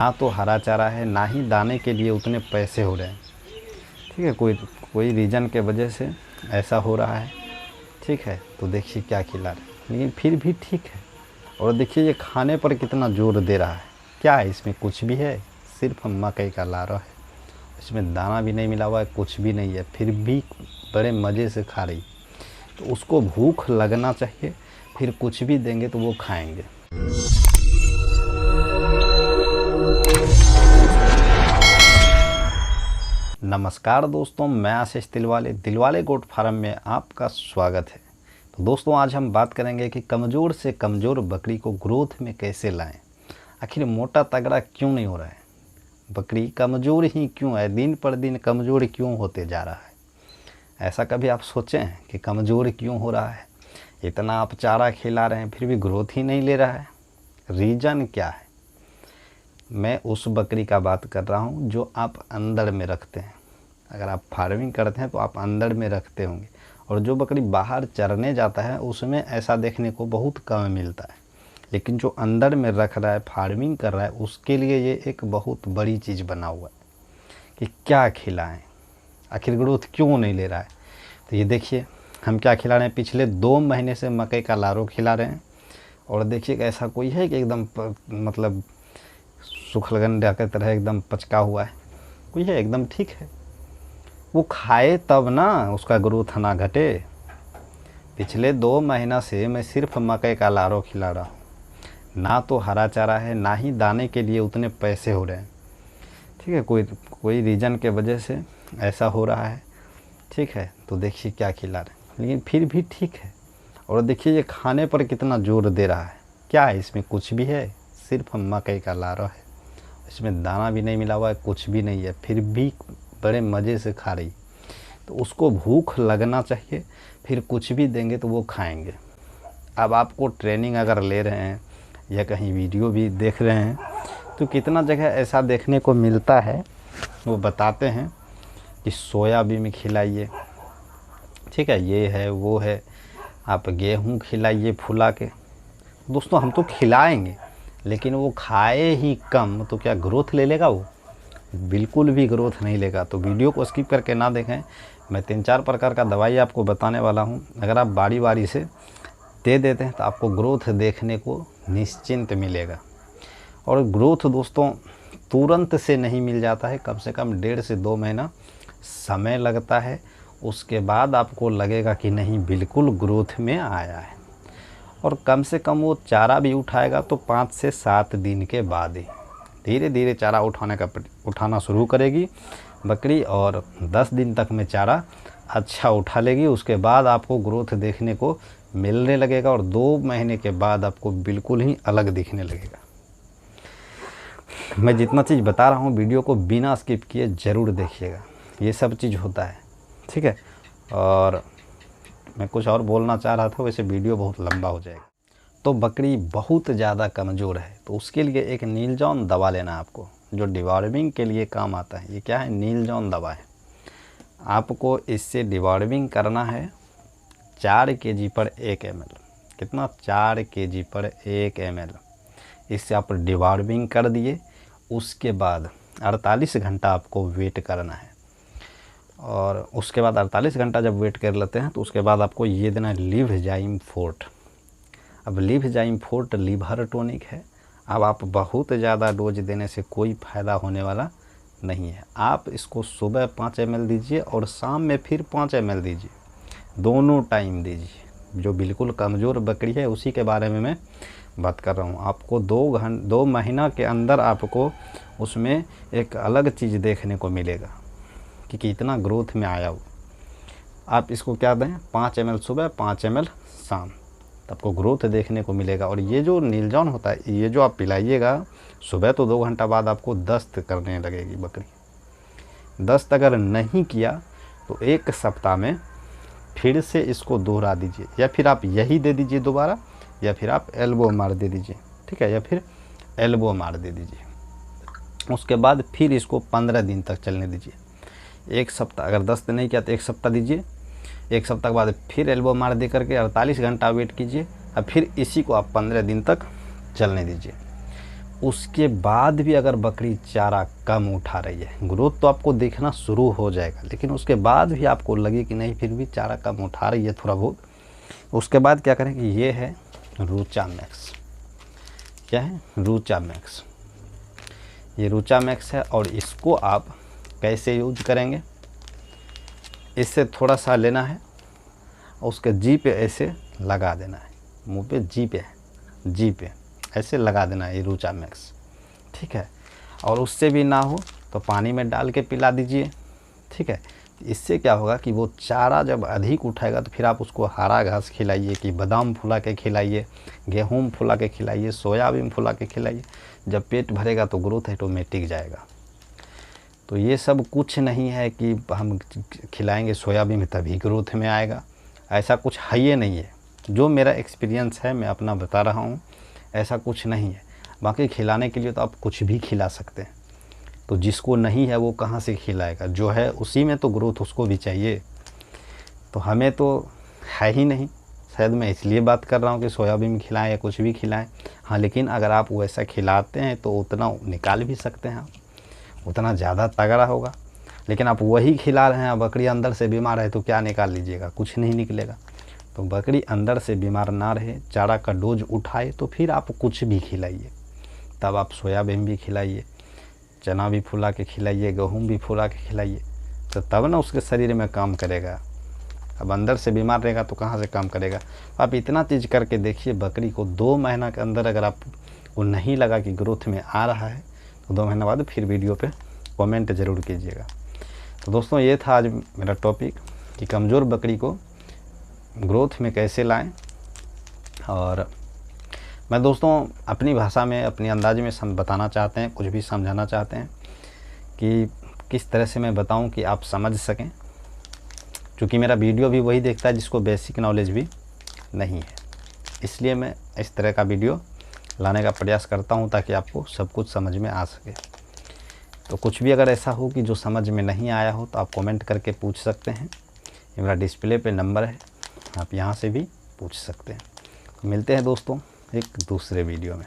ना तो हरा चारा है, ना ही दाने के लिए उतने पैसे हो रहे हैं। ठीक है, कोई रीज़न के वजह से ऐसा हो रहा है। ठीक है, तो देखिए क्या खिला रहे हैं, लेकिन फिर भी ठीक है। और देखिए ये खाने पर कितना जोर दे रहा है। क्या है इसमें? कुछ भी है, सिर्फ मकई का लारा है। इसमें दाना भी नहीं मिला हुआ है, कुछ भी नहीं है, फिर भी बड़े मज़े से खा रही। तो उसको भूख लगना चाहिए, फिर कुछ भी देंगे तो वो खाएंगे। नमस्कार दोस्तों, मैं आशीष दिलवाले गोट फार्म में आपका स्वागत है। तो दोस्तों, आज हम बात करेंगे कि कमज़ोर से कमज़ोर बकरी को ग्रोथ में कैसे लाएं। आखिर मोटा तगड़ा क्यों नहीं हो रहा है, बकरी कमज़ोर ही क्यों है, दिन पर दिन कमज़ोर क्यों होते जा रहा है। ऐसा कभी आप सोचें हैं कि कमज़ोर क्यों हो रहा है? इतना आप चारा खिला रहे हैं फिर भी ग्रोथ ही नहीं ले रहा है। रीज़न क्या है? मैं उस बकरी का बात कर रहा हूँ जो आप अंदर में रखते हैं। अगर आप फार्मिंग करते हैं तो आप अंदर में रखते होंगे, और जो बकरी बाहर चरने जाता है उसमें ऐसा देखने को बहुत कम मिलता है। लेकिन जो अंदर में रख रहा है, फार्मिंग कर रहा है, उसके लिए ये एक बहुत बड़ी चीज़ बना हुआ है कि क्या खिलाएं, आखिर ग्रोथ क्यों नहीं ले रहा है। तो ये देखिए हम क्या खिला रहे हैं। पिछले 2 महीने से मकई का लारो खिला रहे हैं। और देखिए ऐसा कोई है कि एकदम मतलब सुखलगंडा की तरह एकदम पचका हुआ है? कोई है? एकदम ठीक है। वो खाए तब ना उसका ग्रोथ ना घटे। पिछले 2 महीना से मैं सिर्फ मकई का लारो खिला रहा हूँ। ना तो हरा चारा है, ना ही दाने के लिए उतने पैसे हो रहे हैं। ठीक है, कोई रीज़न के वजह से ऐसा हो रहा है। ठीक है, तो देखिए क्या खिला रहे हैं, लेकिन फिर भी ठीक है। और देखिए ये खाने पर कितना जोर दे रहा है। क्या है इसमें? कुछ भी है, सिर्फ मकई का लारा है। इसमें दाना भी नहीं मिला हुआ है, कुछ भी नहीं है, फिर भी बड़े मज़े से खा रही। तो उसको भूख लगना चाहिए, फिर कुछ भी देंगे तो वो खाएंगे। अब आपको ट्रेनिंग अगर ले रहे हैं या कहीं वीडियो भी देख रहे हैं तो कितना जगह ऐसा देखने को मिलता है, वो बताते हैं कि सोयाबीन खिलाइए। ठीक है, ये है वो है, आप गेहूँ खिलाइए फुला के। दोस्तों हम तो खिलाएंगे, लेकिन वो खाए ही कम तो क्या ग्रोथ ले लेगा? वो बिल्कुल भी ग्रोथ नहीं लेगा। तो वीडियो को स्किप करके ना देखें। मैं 3-4 प्रकार का दवाई आपको बताने वाला हूँ। अगर आप बारी बारी से दे देते हैं तो आपको ग्रोथ देखने को निश्चिंत मिलेगा। और ग्रोथ दोस्तों तुरंत से नहीं मिल जाता है, कम से कम 1.5 से 2 महीना समय लगता है। उसके बाद आपको लगेगा कि नहीं, बिल्कुल ग्रोथ में आया है। और कम से कम वो चारा भी उठाएगा तो 5 से 7 दिन के बाद ही धीरे धीरे चारा उठाना शुरू करेगी बकरी, और 10 दिन तक में चारा अच्छा उठा लेगी। उसके बाद आपको ग्रोथ देखने को मिलने लगेगा, और 2 महीने के बाद आपको बिल्कुल ही अलग दिखने लगेगा। मैं जितना चीज़ बता रहा हूँ वीडियो को बिना स्किप किए ज़रूर देखिएगा, ये सब चीज़ होता है। ठीक है, और मैं कुछ और बोलना चाह रहा था, वैसे वीडियो बहुत लंबा हो जाएगा। तो बकरी बहुत ज़्यादा कमज़ोर है तो उसके लिए एक नील जॉन दवा लेना है आपको, जो डिवॉर्मिंग के लिए काम आता है। ये क्या है? नील जॉन दवा है। आपको इससे डिवॉर्मिंग करना है 4 kg पर 1 ml। कितना? 4 kg पर 1 ml। इससे आप डिवॉर्मिंग कर दिए। उसके बाद 48 घंटा आपको वेट करना है, और उसके बाद 48 घंटा जब वेट कर लेते हैं तो उसके बाद आपको ये देना है लिवजाइम फोर्ट। अब लिवजाइम फोर्ट लीवर टॉनिक है। अब आप बहुत ज़्यादा डोज देने से कोई फ़ायदा होने वाला नहीं है। आप इसको सुबह 5 ml दीजिए और शाम में फिर 5 ml दीजिए, दोनों टाइम दीजिए। जो बिल्कुल कमज़ोर बकरी है उसी के बारे में मैं बात कर रहा हूँ। आपको 2 महीना के अंदर आपको उसमें एक अलग चीज़ देखने को मिलेगा कि कितना ग्रोथ में आया हो। आप इसको क्या दें? 5 ml सुबह, 5 ml शाम, तो आपको ग्रोथ देखने को मिलेगा। और ये जो नीलजॉन होता है, ये जो आप पिलाइएगा सुबह, तो 2 घंटा बाद आपको दस्त करने लगेगी बकरी। दस्त अगर नहीं किया तो 1 सप्ताह में फिर से इसको दोहरा दीजिए, या फिर आप यही दे दीजिए दोबारा, या फिर आप एल्बो मार दे दीजिए। ठीक है, या फिर एल्बो मार दे दीजिए। उसके बाद फिर इसको 15 दिन तक चलने दीजिए। 1 सप्ताह अगर दस्त नहीं किया तो 1 सप्ताह दीजिए। 1 सप्ताह के बाद फिर एल्बो मार दे करके 48 घंटा वेट कीजिए, और फिर इसी को आप 15 दिन तक चलने दीजिए। उसके बाद भी अगर बकरी चारा कम उठा रही है, ग्रोथ तो आपको देखना शुरू हो जाएगा, लेकिन उसके बाद भी आपको लगे कि नहीं फिर भी चारा कम उठा रही है थोड़ा बहुत, उसके बाद क्या करें कि ये है रूचा मैक्स। क्या है? रूचा मैक्स। ये रूचा मैक्स है और इसको आप कैसे यूज करेंगे, इससे थोड़ा सा लेना है और उसके जी पे ऐसे लगा देना है, मुंह पे जी पे ऐसे लगा देना है ये रूचा मैक्स। ठीक है, और उससे भी ना हो तो पानी में डाल के पिला दीजिए। ठीक है, इससे क्या होगा कि वो चारा जब अधिक उठाएगा तो फिर आप उसको हरा घास खिलाइए, कि बादाम फुला के खिलाइए, गेहूँ फुला के खिलाइए, सोयाबीन फुला के खिलाइए। जब पेट भरेगा तो ग्रोथ ऑटोमेटिक जाएगा। तो ये सब कुछ नहीं है कि हम खिलाएंगे सोयाबीन तभी ग्रोथ में आएगा, ऐसा कुछ है ही नहीं है। जो मेरा एक्सपीरियंस है मैं अपना बता रहा हूँ, ऐसा कुछ नहीं है। बाकी खिलाने के लिए तो आप कुछ भी खिला सकते हैं, तो जिसको नहीं है वो कहाँ से खिलाएगा, जो है उसी में तो ग्रोथ उसको भी चाहिए। तो हमें तो है ही नहीं, शायद मैं इसलिए बात कर रहा हूँ कि सोयाबीन खिलाएं या कुछ भी खिलाएं। हाँ, लेकिन अगर आप वैसा खिलाते हैं तो उतना निकाल भी सकते हैं आप, उतना ज़्यादा तगड़ा होगा। लेकिन आप वही खिला रहे हैं, बकरी अंदर से बीमार है तो क्या निकाल लीजिएगा, कुछ नहीं निकलेगा। तो बकरी अंदर से बीमार ना रहे, चारा का डोज उठाए तो फिर आप कुछ भी खिलाइए। तब आप सोयाबीन भी खिलाइए, चना भी फुला के खिलाइए, गेहूँ भी फुला के खिलाइए, तो तब ना उसके शरीर में काम करेगा। अब अंदर से बीमार रहेगा तो कहाँ से काम करेगा। आप इतना चीज़ करके देखिए, बकरी को 2 महीना के अंदर अगर आपको नहीं लगा कि ग्रोथ में आ रहा है तो 2 महीना बाद फिर वीडियो पे कमेंट ज़रूर कीजिएगा। तो दोस्तों ये था आज मेरा टॉपिक कि कमज़ोर बकरी को ग्रोथ में कैसे लाएं। और मैं दोस्तों अपनी भाषा में, अपनी अंदाज में बताना चाहते हैं, कुछ भी समझाना चाहते हैं कि किस तरह से मैं बताऊं कि आप समझ सकें, क्योंकि मेरा वीडियो भी वही देखता है जिसको बेसिक नॉलेज भी नहीं है। इसलिए मैं इस तरह का वीडियो लाने का प्रयास करता हूं ताकि आपको सब कुछ समझ में आ सके। तो कुछ भी अगर ऐसा हो कि जो समझ में नहीं आया हो तो आप कमेंट करके पूछ सकते हैं। ये मेरा डिस्प्ले पे नंबर है, आप यहाँ से भी पूछ सकते हैं। मिलते हैं दोस्तों एक दूसरे वीडियो में।